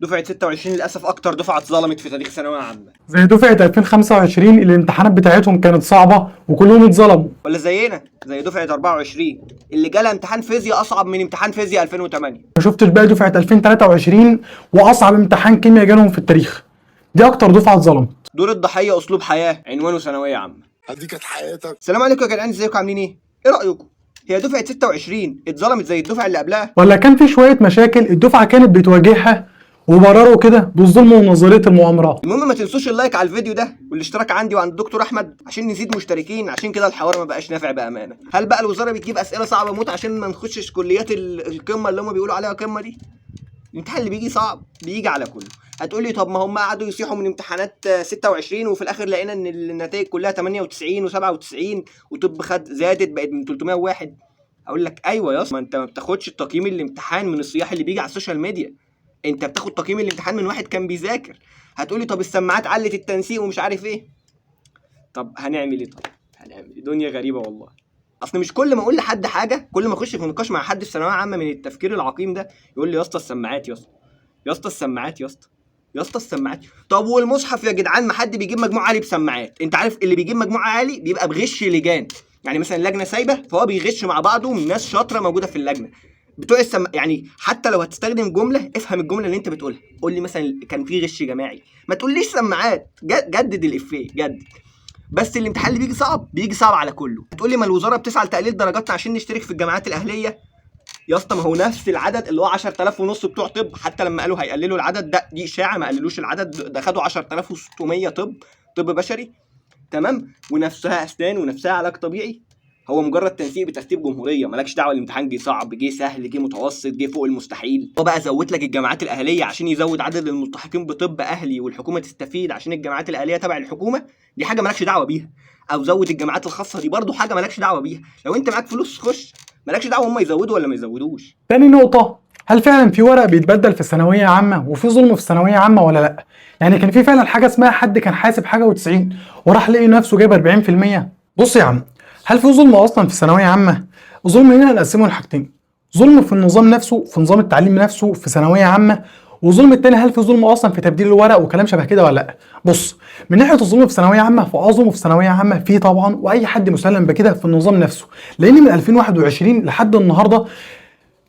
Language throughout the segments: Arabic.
دفعه 26 للاسف اكتر دفعه اتظلمت في تاريخ ثانويه عامه. زي دفعة 2025 الامتحانات بتاعتهم كانت صعبة وكلهم اتظلموا. ولا زينا زي دفعه 24 اللي جالها امتحان فيزياء اصعب من امتحان فيزياء 2008. ما شفتش بقى دفعة 2023 واصعب امتحان كيمياء جالهم في التاريخ. دي اكتر دفعة اتظلمت. دور الضحيه اسلوب حياه عنوانه ثانويه عامه. دي كانت حياتك. السلام عليكم يا جدعان، ازيكم عاملين ايه رايكم؟ هي دفعه 26 اتظلمت زي الدفعه اللي قبلها؟ ولا كان في شوية مشاكل الدفعة كانت بتواجهها وبرروا كده بالظلم ونظرية المؤامرات. المهم ما تنسوش اللايك على الفيديو ده والاشتراك عندي وعند الدكتور احمد عشان نزيد مشتركين، عشان كده الحوار ما بقاش نافع بامانه. هل بقى الوزاره بتجيب اسئله صعبه موت عشان ما نخشش كليات القمه اللي هم بيقولوا عليها قمه دي؟ الامتحان اللي بيجي صعب بيجي على كله. هتقولي طب ما هم قعدوا يصيحوا من امتحانات 26 وفي الاخر لقينا ان النتائج كلها 98 و97 وطب خد زادت بقت من 301. اقول لك ايوه يا اسطى، ما انت ما بتاخدش التقييم الامتحان من الصياح اللي بيجي على السوشيال ميديا، انت بتاخد تقييم الامتحان من واحد كان بيذاكر. هتقولي طب السماعات علت التنسيق ومش عارف ايه. طب هنعمل ايه؟ طب هنعمل ايه؟ دنيا غريبه والله. اصل مش كل ما اقول لحد حاجه، كل ما اخش في نقاش مع حد في ثانويه عامه من التفكير العقيم ده يقول لي يا اسطى السماعات، يا اسطى يا اسطى السماعات، يا اسطى يا اسطى السماعات. طب والمصحف يا جدعان؟ ما حد بيجيب مجموع عالي بسماعات. انت عارف اللي بيجيب مجموع عالي بيبقى بغش لجان، يعني مثلا لجنه سايبه فهو بيغش مع بعضه من ناس شاطره موجوده في اللجنه بتوع يعني حتى لو هتستخدم جمله افهم الجمله اللي انت بتقولها. قول لي مثلا كان في غش جماعي، ما تقوليش سماعات. جدد الافيه، جدد. بس الامتحان اللي بيجي صعب بيجي صعب على كله. تقول لي ما الوزاره بتسعى لتقليل درجاتنا عشان نشترك في الجامعات الاهليه. يا اسطى ما هو نفس العدد اللي هو 10000 ونص بتوع طب، حتى لما قالوا هيقللوا العدد ده دي اشاعه، ما قللوش العدد ده، خدوا 10600 طب بشري تمام، ونفسها اسنان ونفسها علاج طبيعي. هو مجرد تنسيق بترتيب جمهوريه، مالكش دعوه الامتحان جه صعب جه سهل جه متوسط جه فوق المستحيل. هو بقى زود لك الجامعات الاهليه عشان يزود عدد الملتحقين بطب اهلي والحكومه تستفيد عشان الجامعات الاهليه تبع الحكومه، دي حاجه مالكش دعوه بيها. او زود الجامعات الخاصه، دي برضو حاجه مالكش دعوه بيها. لو انت معاك فلوس خش، مالكش دعوه هم يزودوا ولا ما يزودوش. تاني نقطة، هل فعلا في ورق بيتبدل في الثانوية عامة وفي ظلم في الثانوية عامة ولا لا؟ يعني كان في فعلا حاجة اسمها حد كان حاسب حاجة و90 وراح لقي نفسه جايب 40%؟ بص يا عم، هل في ظلم اصلا في الثانوية عامة؟ الظلم هنا هنقسمه لحاجتين، ظلم في النظام نفسه، في نظام التعليم نفسه في ثانوية عامة، والظلم التاني هل في ظلم اصلا في تبديل الورق وكلام شبه كده ولا لا؟ بص، من ناحيه الظلم في ثانويه عامه فظلم في ثانويه عامه في طبعا، واي حد مسلم بكده في النظام نفسه، لان من 2021 لحد النهارده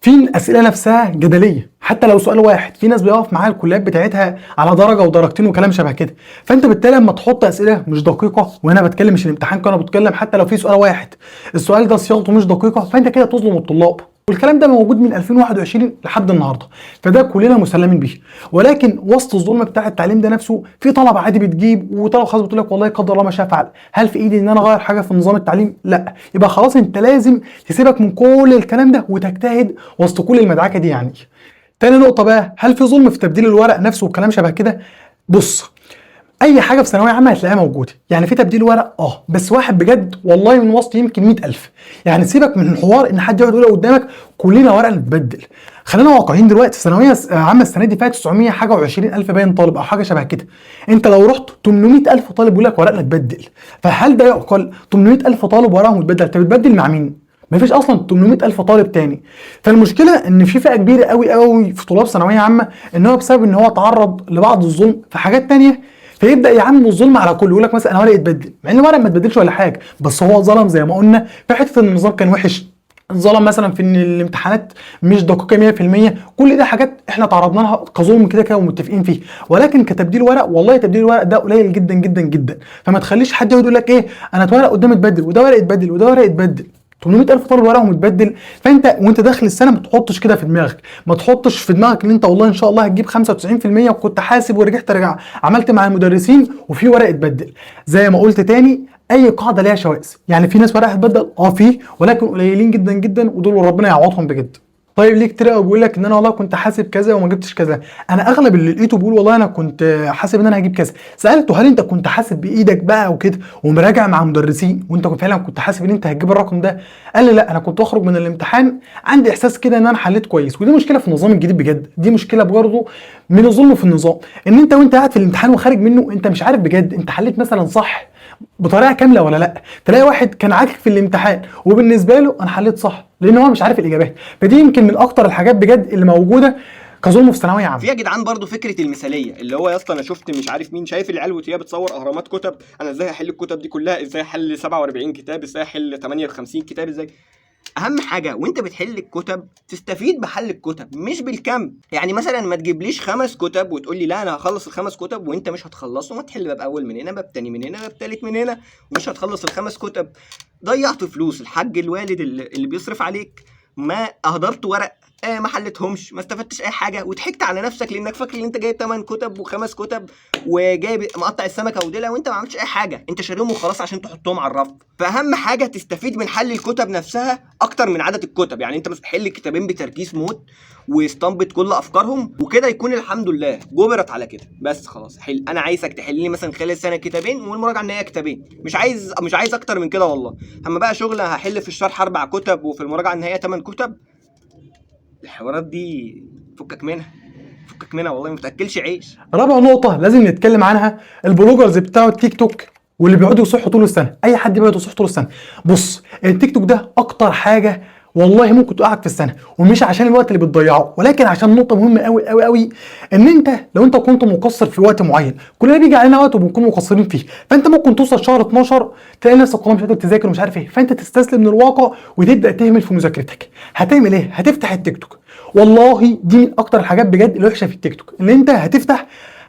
في الاسئله نفسها جدليه، حتى لو سؤال واحد في ناس بيقف معاها الكليات بتاعتها على درجه ودرجتين وكلام شبه كده. فانت بالتالي لما تحط اسئله مش دقيقه، وهنا بتكلم مش الامتحان كان بتكلم حتى لو في سؤال واحد السؤال ده صياغته مش دقيقه، فانت كده تظلم الطلاب، والكلام ده موجود من 2021 لحد النهارده، فده كلنا مسلمين بيه. ولكن وسط الظلم بتاع التعليم ده نفسه في طلبه عادي بتجيب، وطلبه خلاص بتقول لك والله قدر الله ما شاء فعل، هل في ايدي ان انا اغير حاجه في نظام التعليم؟ لا. يبقى خلاص انت لازم تسيبك من كل الكلام ده وتجتهد وسط كل المدعكه دي يعني. تاني نقطه بقى، هل في ظلم في تبديل الورق نفسه والكلام شبه كده؟ بص، اي حاجه في ثانويه عامه هتلاقيها موجوده، يعني في تبديل ورق بس واحد بجد والله من وسط يمكن 100000. يعني سيبك من الحوار ان حد يقعد يقول قدامك كلنا ورق نتبدل. خلينا واقعيين دلوقتي، ثانويه عامه السنه دي فيها 900 حاجه و20 الف باين طالب او حاجه شبه كده، انت لو رحت 800 الف طالب بيقول لك ورقنا اتبدل، فهل ده يعقل؟ 800 الف طالب ورقهم اتبدل، انت بتبدل مع مين؟ مفيش اصلا 800 الف طالب تاني. فالمشكله ان في فئه كبيره قوي قوي في طلاب ثانويه عامه ان هو بسبب ان هو تعرض لبعض الظلم في حاجات تانيه، فيبدا يعمم الظلم على كله، يقول لك مثلا انا ورقي اتبدل، مع ان الورق ما اتبدلش ولا حاجه، بس هو ظلم زي ما قلنا في حته ان النظام كان وحش، ظلم مثلا في ان الامتحانات مش دقيقه 100%، كل ده حاجات احنا تعرضنا لها كظلم كده كده ومتفقين فيه. ولكن كتبديل ورق والله تبديل الورق ده قليل جدا جدا جدا، فما تخليش حد يقول لك ايه انا اتورق قدام اتبدل وده ورق اتبدل وده ورق اتبدل. 800 الف طالب ورقهم اتبدل، فانت وانت داخل السنه ما تحطش كده في دماغك، ما تحطش في دماغك ان انت والله ان شاء الله هتجيب 95% وكنت حاسب ورجعت عملت مع المدرسين وفي ورق اتبدل. زي ما قلت تاني، اي قاعده ليها شواذ، يعني في ناس ورقها اتبدل فيه، ولكن قليلين جدا جدا، ودول ربنا يعوضهم بجد. طيب ليه كتير قوي بيقول لك ان انا والله كنت حاسب كذا وما جبتش كذا؟ انا اغلب اللي لقيته بيقول والله انا كنت حاسب ان انا هجيب كذا. سالته هل انت كنت حاسب بايدك بقى وكده ومراجع مع مدرسين وانت كنت فعلا كنت حاسب ان انت هتجيب الرقم ده؟ قال لي لا، انا كنت اخرج من الامتحان عندي احساس كده ان انا حليت كويس. ودي مشكله في النظام الجديد بجد، دي مشكله برضه من الظلم في النظام، ان انت وانت قاعد في الامتحان وخارج منه انت مش عارف بجد انت حليت مثلا صح بطريقه كامله ولا لا. تلاقي واحد كان عاكك في الامتحان وبالنسبه له انا حليت صح، لان هو مش عارف الاجابات. فدي يمكن من اكتر الحاجات بجد اللي موجوده كظلم في ثانويه عامه. في يا جدعان برضو فكره المثاليه، اللي هو يا اسطى انا شفت مش عارف مين شايف العيال وهي بتصور اهرامات كتب، انا ازاي احل الكتب دي كلها، ازاي احل 47 كتاب، ازاي احل 58 كتاب، ازاي. اهم حاجه وانت بتحل الكتب تستفيد بحل الكتب مش بالكم. يعني مثلا ما تجيبليش 5 كتب وتقول لي لا انا هخلص ال5 كتب وانت مش هتخلصه، ما تحل باب اول من هنا، باب تاني من هنا، باب تالت من هنا، ومش هتخلص ال5 كتب. ضيعت فلوس الحاج الوالد اللي بيصرف عليك، ما اهدرت ورق، ما حلتهمش، ما استفدتش اي حاجه، وضحكت على نفسك لانك فاكر ان انت جايب 8 كتب و5 كتب وجايب مقطع السمكه وديلها، وانت ما عملتش اي حاجه، انت شاريهم وخلاص عشان تحطهم على الرف. فاهم حاجه تستفيد من حل الكتب نفسها اكتر من عدد الكتب. يعني انت بس حل الكتابين بتركيز موت واستنبط كل افكارهم وكده، يكون الحمد لله جبرت على كده. بس خلاص حل، انا عايزك تحل لي مثلا خلال السنه كتابين والمراجعه النهائيه كتابين، مش عايز اكتر من كده والله. اما بقى شغل هحل في الشرح 4 كتب وفي المراجعه النهائيه 8 كتب، الحوارات دي فكك منها والله، ما تاكلش عيش. رابع نقطه لازم نتكلم عنها، البلوجرز بتاعوا التيك توك واللي بيقعدوا يصحوا طول السنه. اي حد بيقعد يصح طول السنه. بص التيك توك ده اكتر حاجه والله ممكن توقعك في السنه، ومش عشان الوقت اللي بتضيعه، ولكن عشان نقطه مهمه قوي قوي قوي، ان انت لو انت كنت مقصر في وقت معين، كلنا بيجي علينا وقت وبنكون مقصرين فيه، فانت ممكن توصل شهر 12 تلاقي نفسك والله مش قادر تذاكر ومش عارف ايه، فانت تستسلم للواقع وتبدا تهمل في مذاكرتك. هتعمل ايه؟ هتفتح التيك توك. والله دي من اكتر الحاجات بجد الوحشه في التيك توك، ان انت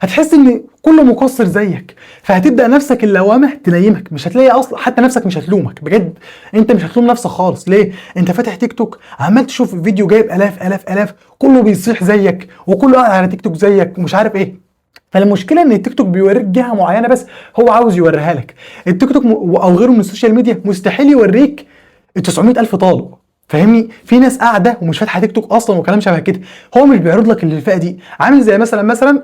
هتحس ان كله مقصر زيك، فهتبدا نفسك اللوامه تنيمك، مش هتلاقي اصلا حتى نفسك مش هتلومك بجد، انت مش هتلوم نفسك خالص. ليه؟ انت فاتح تيك توك عمال تشوف فيديو جايب الاف كله بيصيح زيك وكله قاعد على تيك توك زيك ومش عارف ايه. فالمشكله ان التيك توك بيوريك جهه معينه بس هو عاوز يوريها لك. التيك توك او غيره من السوشيال ميديا مستحيل يوريك ال 900,000 طالب، فاهمني؟ في ناس قاعده ومش فاتحه تيك توك اصلا وكلام شبه كده، هو مش بيعرض لك اللي الفئه دي. عامل زي مثلا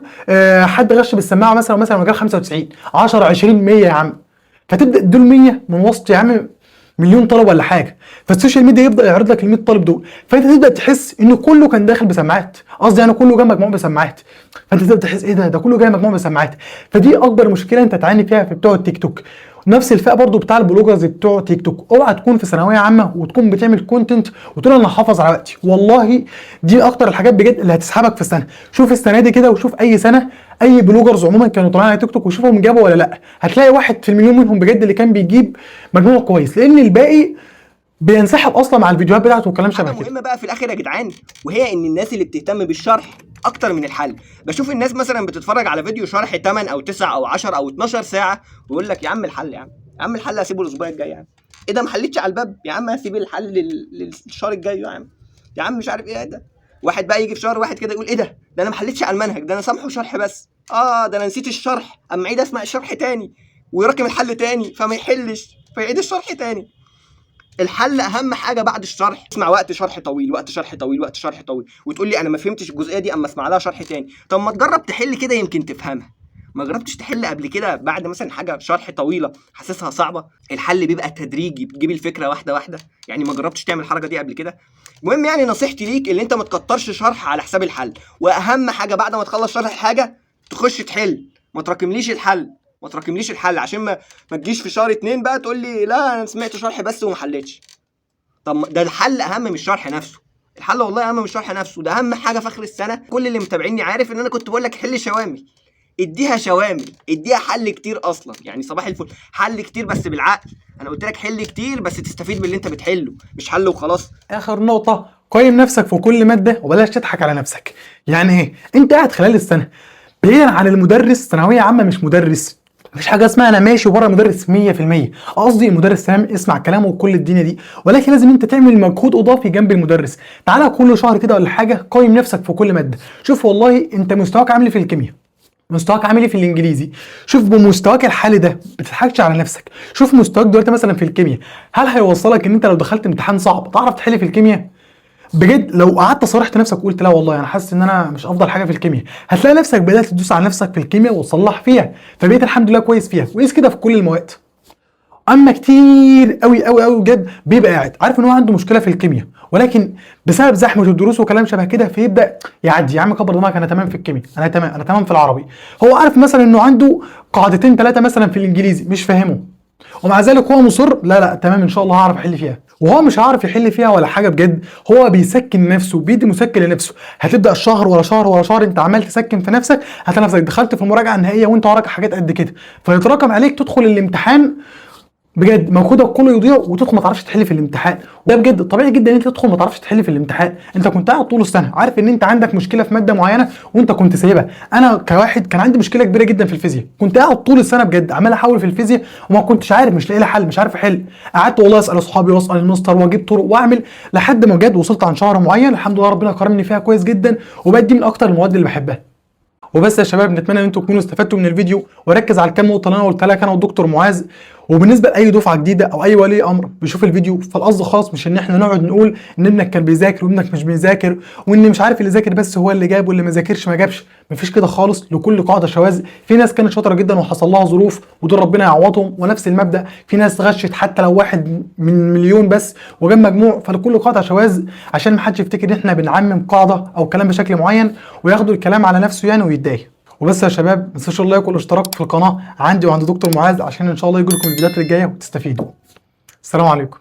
حد غش بالسماعه مثلا وجاب 95 10 20 100 يا عم، فتبدا تديله 100 من وسط يا عم مليون طالب ولا حاجه، فالسوشيال ميديا يبدا يعرض لك ال 100 طالب دول، فانت تبدا تحس ان كله كان داخل بسماعات، قصدي يعني كله جاي مجموع بسماعات، فانت تبدا تحس ايه ده كله جاي مجموع بسماعات. فدي اكبر مشكله انت تعاني فيها في بتوع التيك توك. نفس الفئه برضو بتاع البلوجرز بتوع تيك توك، اوعى تكون في ثانويه عامه وتكون بتعمل كونتنت وتقول انا هحافظ على وقتي، والله دي اكتر الحاجات بجد اللي هتسحبك في السنه. شوف السنه دي كده وشوف اي سنه اي بلوجرز عموما كانوا طالعين على تيك توك وشوفهم جابوا ولا لا، هتلاقي واحد في المليون منهم بجد اللي كان بيجيب مجموع كويس، لان الباقي بينسحب اصلا مع الفيديوهات بتاعته وكلام شبه حاجه كده. مهمه بقى في الاخر يا جدعان، وهي ان الناس اللي بتهتم بالشرح اكتر من الحل. بشوف الناس مثلا بتتفرج على فيديو شرح 8 او 9 او 10 او 12 ساعه ويقول لك يا عم الحل، يا عم الحل هسيبه الاسبوع الجاي، يا عم ايه ده ما حلتش على الباب، يا عم هسيب الحل للشهر الجاي، يا عم مش عارف ايه ده. واحد بقى يجي في شهر واحد كده يقول ايه ده انا ما حلتش على المنهج، ده انا سامحه شرح بس، ده انا نسيت الشرح، اما اعيد اسمع الشرح تاني ويراكم الحل تاني فما يحلش فيعيد الشرح تاني. الحل اهم حاجه بعد الشرح. اسمع وقت شرح طويل وتقول لي انا ما فهمتش الجزئيه دي اما اسمع لها شرح تاني. طب ما تجرب تحل كده يمكن تفهمها. ما جربتش تحل قبل كده بعد مثلا حاجه شرح طويله حاسسها صعبه؟ الحل بيبقى تدريجي، بتجيب الفكره واحده واحده. يعني ما جربتش تعمل الحركه دي قبل كده؟ المهم يعني نصيحتي ليك اللي انت ما تكترش شرح على حساب الحل، واهم حاجه بعد ما تخلص شرح الحاجه تخش تحل، ما تراكمليش الحل عشان ما تجيش في شهر 2 بقى تقول لي لا انا سمعت شرح بس وما حلتش. طب ده الحل اهم من الشرح نفسه، الحل والله اهم من الشرح نفسه. ده اهم حاجه في اخر السنه. كل اللي متابعني عارف ان انا كنت بقول لك حل شوامل، اديها شوامل، اديها حل كتير اصلا، يعني صباح الفل حل كتير بس بالعقل. انا قلت لك حل كتير بس تستفيد باللي انت بتحله، مش حل وخلاص. اخر نقطه، قيم نفسك في كل ماده وبلاش تضحك على نفسك. يعني ايه؟ انت قاعد خلال السنه بعيدا عن المدرس، ثانويه عامه مش مدرس، مفيش حاجه اسمها انا ماشي وبره مدرس 100%، قصدي المدرس تمام اسمع كلامه وكل الدنيا دي، ولكن لازم انت تعمل مجهود اضافي جنب المدرس. تعالى كل شهر كده ولا حاجه قيم نفسك في كل ماده، شوف والله انت مستواك عامل ايه في الكيمياء، مستواك عامل ايه في الانجليزي، شوف بمستواك الحالي ده ما تضحكش على نفسك. شوف مستواك دلوقتي مثلا في الكيمياء، هل هيوصلك ان انت لو دخلت امتحان صعب تعرف تحل في الكيمياء؟ بجد لو قعدت صارحت نفسك وقلت لا والله انا حاسس ان انا مش افضل حاجه في الكيمياء، هتلاقي نفسك بدات تدوس على نفسك في الكيمياء وتصلح فيها، فبقيت الحمد لله كويس فيها، وقيس كده في كل المواد. اما كتير قوي قوي قوي بجد بيبقى قاعد عارف ان هو عنده مشكله في الكيمياء، ولكن بسبب زحمه الدروس وكلام شبه كده فيبدا يعدي. يا عم كبر دماغك، انا تمام في الكيمياء، انا تمام في العربي. هو عارف مثلا انه عنده قاعدتين 3 مثلا في الانجليزي مش فاهمه، ومع ذلك هو مصر لا تمام ان شاء الله هعرف احل فيها، وهو مش هعرف يحل فيها ولا حاجه بجد. هو بيسكن نفسه، بيدي مسكن لنفسه. هتبدا الشهر ورا شهر ورا شهر انت عمال تسكن في نفسك، هتلاقي نفسك دخلت في المراجعه النهائيه وانت وراك حاجات قد كده، فيتراكم عليك تدخل الامتحان بجد مجهودك كله يضيع وتدخل ما تعرفش تحل في الامتحان. وده بجد طبيعي جدا ان انت تدخل ما تعرفش تحل في الامتحان. انت كنت قاعد طول السنه عارف ان انت عندك مشكله في ماده معينه وانت كنت سايبها. انا كواحد كان عندي مشكله كبيره جدا في الفيزياء، كنت قاعد طول السنه بجد عمال احاول في الفيزياء وما كنتش عارف، مش لاقي لها حل، مش عارف احل. قعدت والله اسال اصحابي واسال المستر واجيب طرق واعمل لحد ما بجد وصلت عن شهر معين الحمد لله ربنا كرمني فيها كويس جدا، وبقت من اكتر المواد اللي بحبها. وبس يا شباب نتمنى ان انتم تكونوا استفدتوا من الفيديو، وركز على الكام نقطه اللي انا قلتها لك انا والدكتور معاذ. وبالنسبه لاي دفعه جديده او اي ولي امر بيشوف الفيديو، فالقصد خالص مش ان احنا نقعد نقول ان ابنك كان بيذاكر وابنك مش بيذاكر، وان مش عارف اللي ذاكر بس هو اللي جاب واللي ما ذاكرش ما جابش. مفيش كده خالص، لكل قاعده شواذ. في ناس كانت شاطره جدا وحصل لها ظروف ودول ربنا يعوضهم، ونفس المبدا في ناس غشت حتى لو واحد من مليون بس وجاب مجموع. فلكل قاعده شواذ، عشان ما حدش يفتكر ان احنا بنعمم قاعده او كلام بشكل معين وياخدوا الكلام على نفسه يعني ويتضايق. وبس يا شباب ما تنسوش اللايك والاشتراك في القناه عندي وعند دكتور معاذ، عشان ان شاء الله يجي لكم الفيديوهات اللي جايه وتستفيدوا. السلام عليكم.